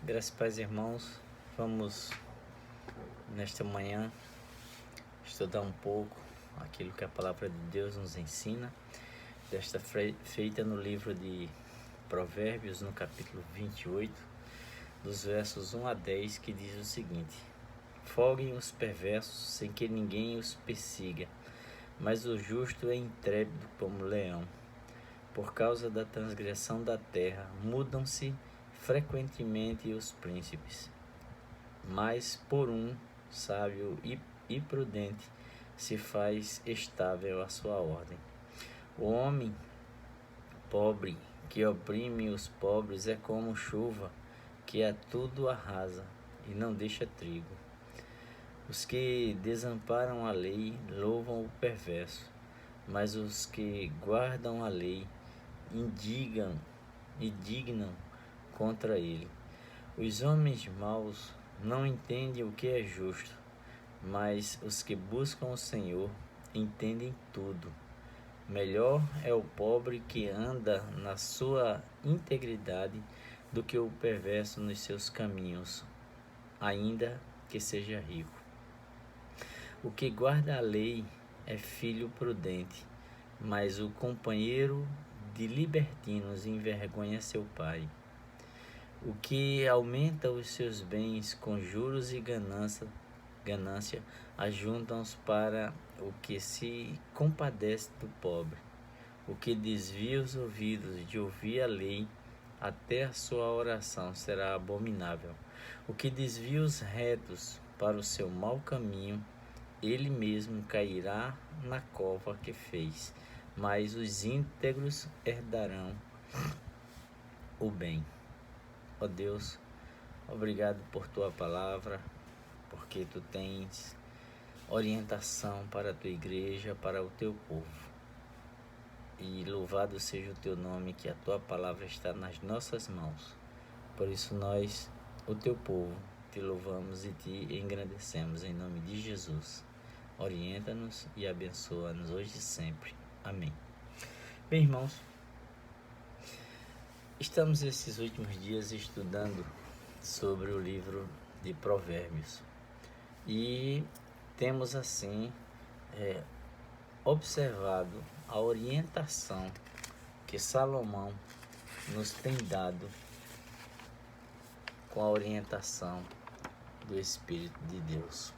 Graças a paz, irmãos. Vamos, nesta manhã, estudar um pouco aquilo que a palavra de Deus nos ensina, desta feita no livro de Provérbios, no capítulo 28, dos versos 1 a 10, que diz o seguinte: Folguem os perversos sem que ninguém os persiga, mas o justo é intrépido como leão. Por causa da transgressão da terra, mudam-se frequentemente os príncipes, mas por um sábio e prudente se faz estável a sua ordem. O homem pobre que oprime os pobres é como chuva que a tudo arrasa e não deixa trigo. Os que desamparam a lei louvam o perverso, mas os que guardam a lei indignam contra ele. Os homens maus não entendem o que é justo, mas os que buscam o Senhor entendem tudo. Melhor é o pobre que anda na sua integridade do que o perverso nos seus caminhos, ainda que seja rico. O que guarda a lei é filho prudente, mas o companheiro de libertinos envergonha seu pai. O que aumenta os seus bens com juros e ganância ajuntam-os para o que se compadece do pobre. O que desvia os ouvidos de ouvir a lei, até a sua oração será abominável. O que desvia os retos para o seu mau caminho, ele mesmo cairá na cova que fez, mas os íntegros herdarão o bem. Ó Deus, obrigado por tua palavra, porque tu tens orientação para a tua igreja, para o teu povo. E louvado seja o teu nome, que a tua palavra está nas nossas mãos. Por isso nós, o teu povo, te louvamos e te engrandecemos em nome de Jesus. Orienta-nos e abençoa-nos hoje e sempre. Amém. Bem, irmãos, estamos esses últimos dias estudando sobre o livro de Provérbios e temos assim observado a orientação que Salomão nos tem dado com a orientação do Espírito de Deus.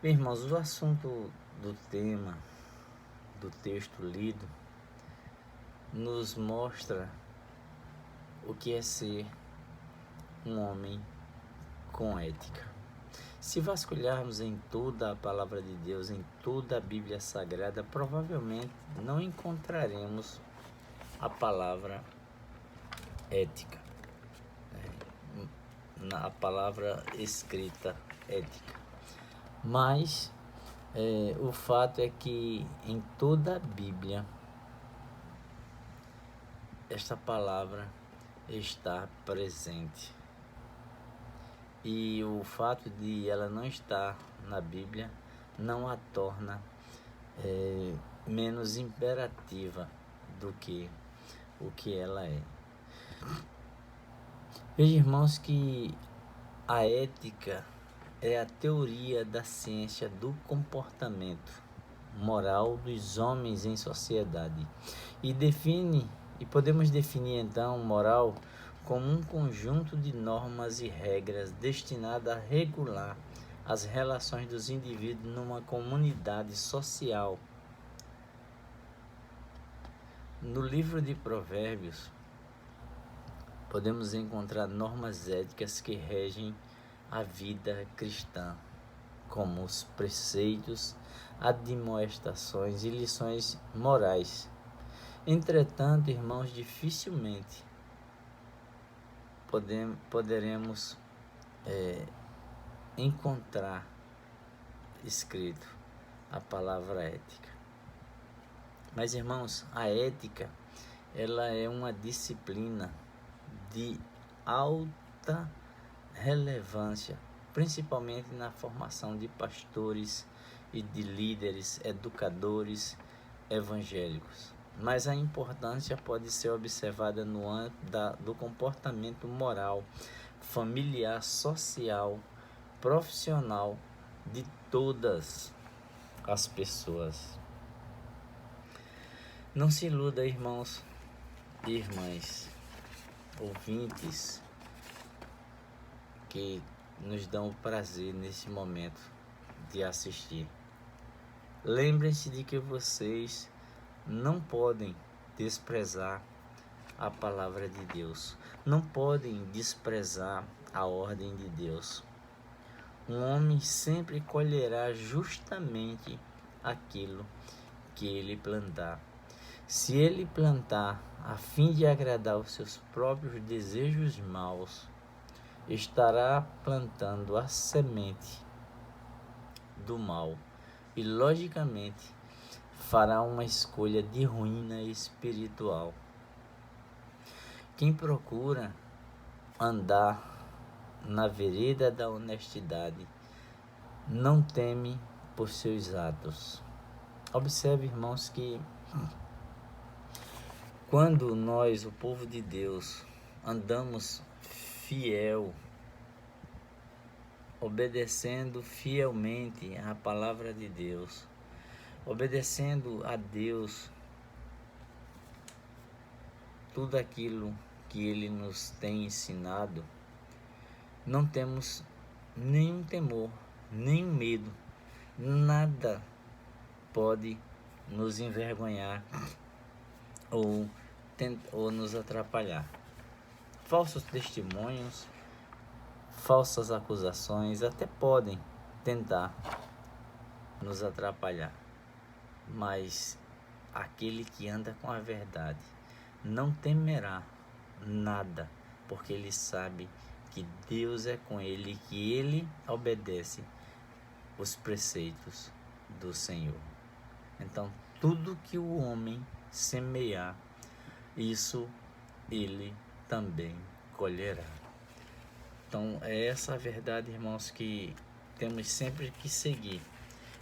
Bem, irmãos, o assunto do tema do texto lido nos mostra o que é ser um homem com ética. Se vasculharmos em toda a palavra de Deus, em toda a Bíblia Sagrada, provavelmente não encontraremos a palavra ética, a palavra escrita ética. Mas o fato é que em toda a Bíblia esta palavra está presente. E o fato de ela não estar na Bíblia não a torna menos imperativa do que o que ela é. Veja, irmãos, que a ética é a teoria da ciência do comportamento moral dos homens em sociedade e podemos definir então moral como um conjunto de normas e regras destinado a regular as relações dos indivíduos numa comunidade social. No livro de Provérbios, podemos encontrar normas éticas que regem a vida cristã, como os preceitos, admoestações e lições morais. Entretanto, irmãos, dificilmente poderemos encontrar escrito a palavra ética. Mas, irmãos, a ética, ela é uma disciplina de alta relevância, principalmente na formação de pastores e de líderes, educadores evangélicos. mas a importância pode ser observada no âmbito do comportamento moral, familiar, social, profissional de todas as pessoas. Não se iluda, irmãos e irmãs, ouvintes que nos dão o prazer nesse momento de assistir. Lembrem-se de que vocês não podem desprezar a palavra de Deus, não podem desprezar a ordem de Deus. Um homem sempre colherá justamente aquilo que ele plantar. Se ele plantar a fim de agradar os seus próprios desejos maus, estará plantando a semente do mal e, logicamente, fará uma escolha de ruína espiritual. Quem procura andar na vereda da honestidade não teme por seus atos. Observe, irmãos, que quando nós, o povo de Deus, andamos fiel, obedecendo fielmente à palavra de Deus, obedecendo a Deus tudo aquilo que Ele nos tem ensinado, não temos nenhum temor, nenhum medo, nada pode nos envergonhar ou nos atrapalhar. Falsos testemunhos, falsas acusações até podem tentar nos atrapalhar, mas aquele que anda com a verdade não temerá nada, porque ele sabe que Deus é com ele, que ele obedece os preceitos do Senhor. Então, tudo que o homem semear, isso ele também colherá. Então, é essa a verdade, irmãos, que temos sempre que seguir,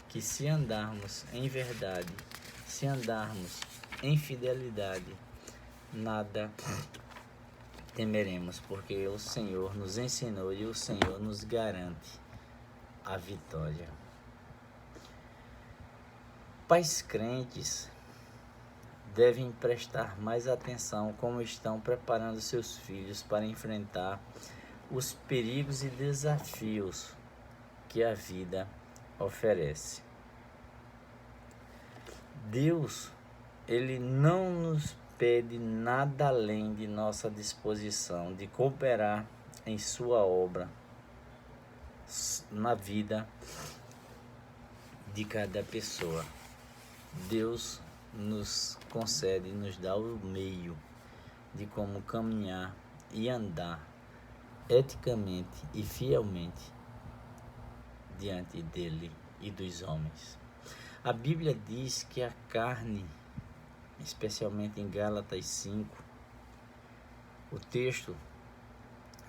que se andarmos em verdade, se andarmos em fidelidade, nada temeremos, porque o Senhor nos ensinou e o Senhor nos garante a vitória. Pais crentes devem prestar mais atenção como estão preparando seus filhos para enfrentar os perigos e desafios que a vida oferece. Deus, Ele não nos pede nada além de nossa disposição de cooperar em sua obra na vida de cada pessoa. Deus nos concede, nos dá o meio de como caminhar e andar eticamente e fielmente diante dele e dos homens. A Bíblia diz que a carne, especialmente em Gálatas 5, o texto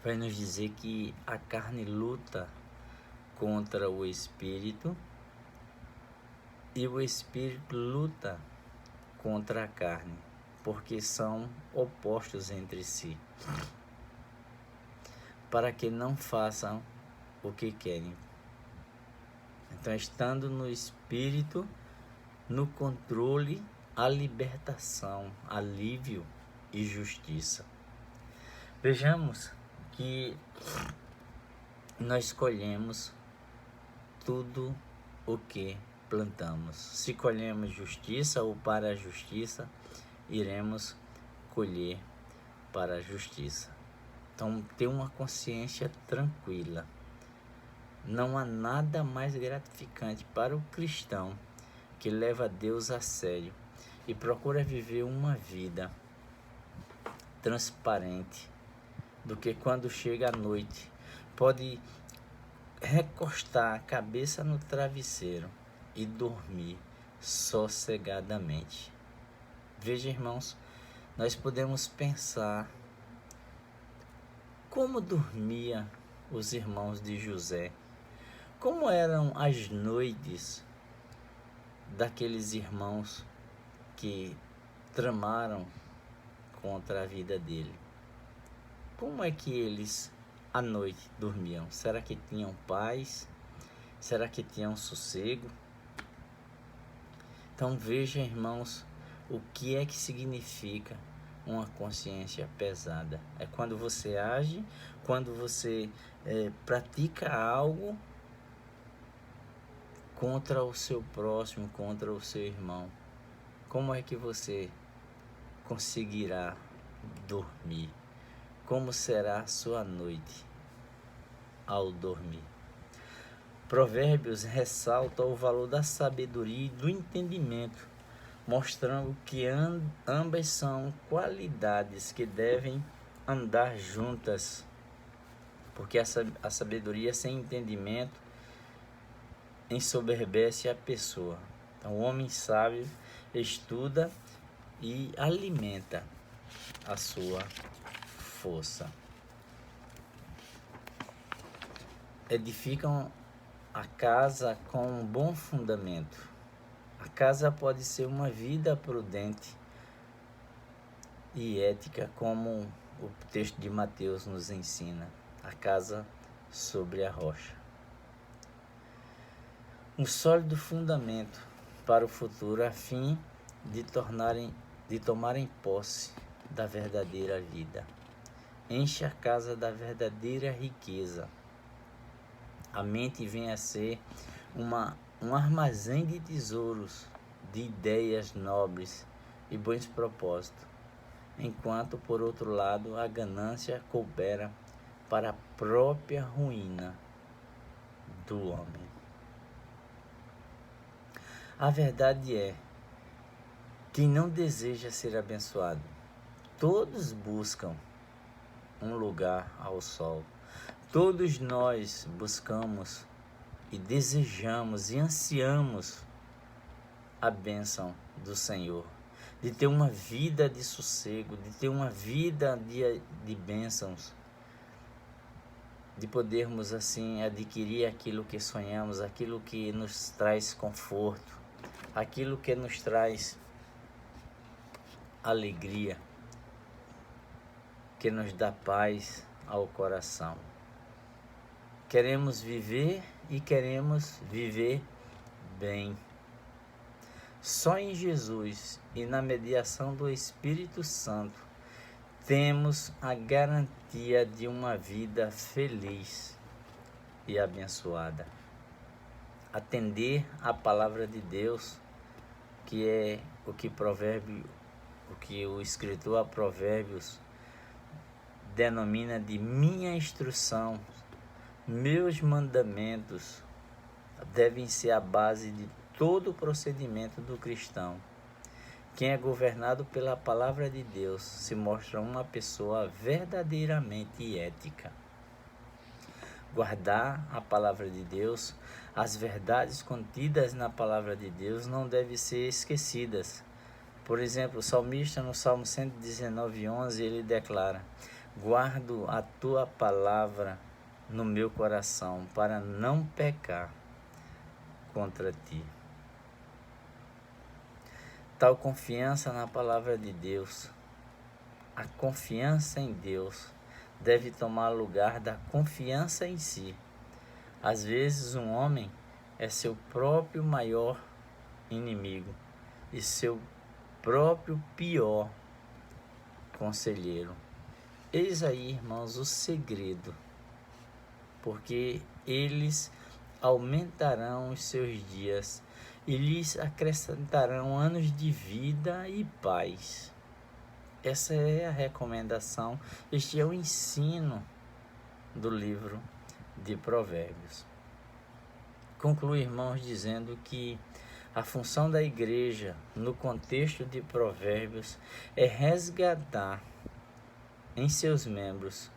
vai nos dizer que a carne luta contra o espírito e o espírito luta contra a carne, porque são opostos entre si, para que não façam o que querem. Então, estando no espírito, no controle, a libertação, alívio e justiça. Vejamos que nós colhemos tudo o que plantamos. Se colhemos justiça ou para a justiça, iremos colher para a justiça. Então, ter uma consciência tranquila. Não há nada mais gratificante para o cristão que leva Deus a sério e procura viver uma vida transparente do que quando chega à noite pode recostar a cabeça no travesseiro e dormir sossegadamente. Veja, irmãos, nós podemos pensar como dormia os irmãos de José, como eram as noites daqueles irmãos que tramaram contra a vida dele. Como é que eles à noite dormiam? Será que tinham paz? Será que tinham sossego? Então veja, irmãos, o que é que significa uma consciência pesada. É quando você age, quando você pratica algo contra o seu próximo, contra o seu irmão. Como é que você conseguirá dormir? Como será a sua noite ao dormir? Provérbios ressalta o valor da sabedoria e do entendimento, mostrando que ambas são qualidades que devem andar juntas, porque a sabedoria sem entendimento ensoberbece a pessoa. Então, o homem sábio estuda e alimenta a sua força. Edificam a casa com um bom fundamento. A casa pode ser uma vida prudente e ética, como o texto de Mateus nos ensina. A casa sobre a rocha. Um sólido fundamento para o futuro, a fim de tomarem posse da verdadeira vida. Enche a casa da verdadeira riqueza. A mente vem a ser um armazém de tesouros, de ideias nobres e bons propósitos, enquanto, por outro lado, a ganância coopera para a própria ruína do homem. A verdade é, quem não deseja ser abençoado, todos buscam um lugar ao sol. Todos nós buscamos e desejamos e ansiamos a bênção do Senhor, de ter uma vida de sossego, de ter uma vida de bênçãos, de podermos assim adquirir aquilo que sonhamos, aquilo que nos traz conforto, aquilo que nos traz alegria, que nos dá paz ao coração. Queremos viver e queremos viver bem. Só em Jesus e na mediação do Espírito Santo temos a garantia de uma vida feliz e abençoada. Atender à palavra de Deus, que é o que o escritor a Provérbios denomina de minha instrução, meus mandamentos, devem ser a base de todo o procedimento do cristão. Quem é governado pela palavra de Deus se mostra uma pessoa verdadeiramente ética. Guardar a palavra de Deus, as verdades contidas na palavra de Deus não devem ser esquecidas. Por exemplo, o salmista no Salmo 119:11, ele declara: guardo a tua palavra no meu coração para não pecar contra ti. Tal confiança na palavra de Deus, a confiança em Deus, deve tomar lugar da confiança em si. Às vezes um homem é seu próprio maior inimigo e seu próprio pior conselheiro. Eis aí, irmãos, o segredo, porque eles aumentarão os seus dias e lhes acrescentarão anos de vida e paz. Essa é a recomendação, este é o ensino do livro de Provérbios. Concluo, irmãos, dizendo que a função da igreja no contexto de Provérbios é resgatar em seus membros,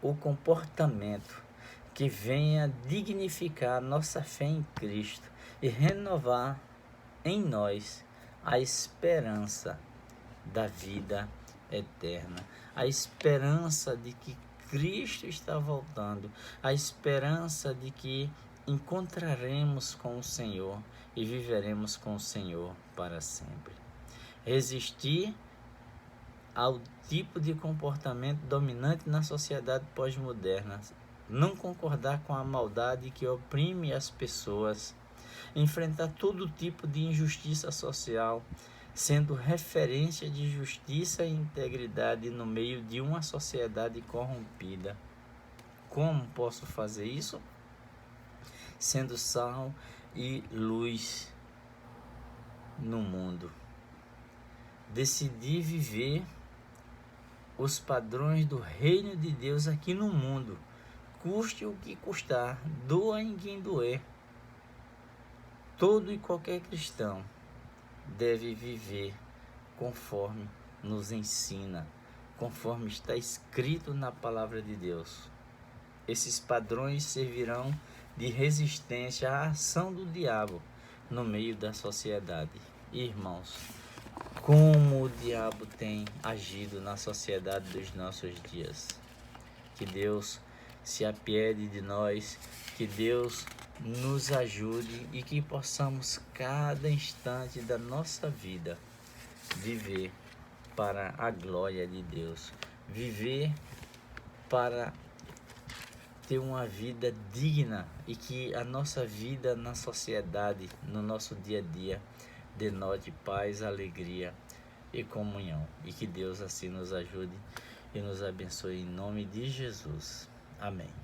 o comportamento que venha dignificar nossa fé em Cristo e renovar em nós a esperança da vida eterna, a esperança de que Cristo está voltando, a esperança de que encontraremos com o Senhor e viveremos com o Senhor para sempre. Resistir ao tipo de comportamento dominante na sociedade pós-moderna, não concordar com a maldade que oprime as pessoas, enfrentar todo tipo de injustiça social, sendo referência de justiça e integridade no meio de uma sociedade corrompida. Como posso fazer isso? Sendo sal e luz no mundo. Decidir viver os padrões do reino de Deus aqui no mundo, custe o que custar, doa em quem doer. Todo e qualquer cristão deve viver conforme nos ensina, conforme está escrito na palavra de Deus. Esses padrões servirão de resistência à ação do diabo no meio da sociedade. Irmãos, como o diabo tem agido na sociedade dos nossos dias. Que Deus se apiede de nós, que Deus nos ajude e que possamos cada instante da nossa vida viver para a glória de Deus, viver para ter uma vida digna e que a nossa vida na sociedade, no nosso dia a dia, denote paz, alegria e comunhão. E que Deus assim nos ajude e nos abençoe em nome de Jesus. Amém.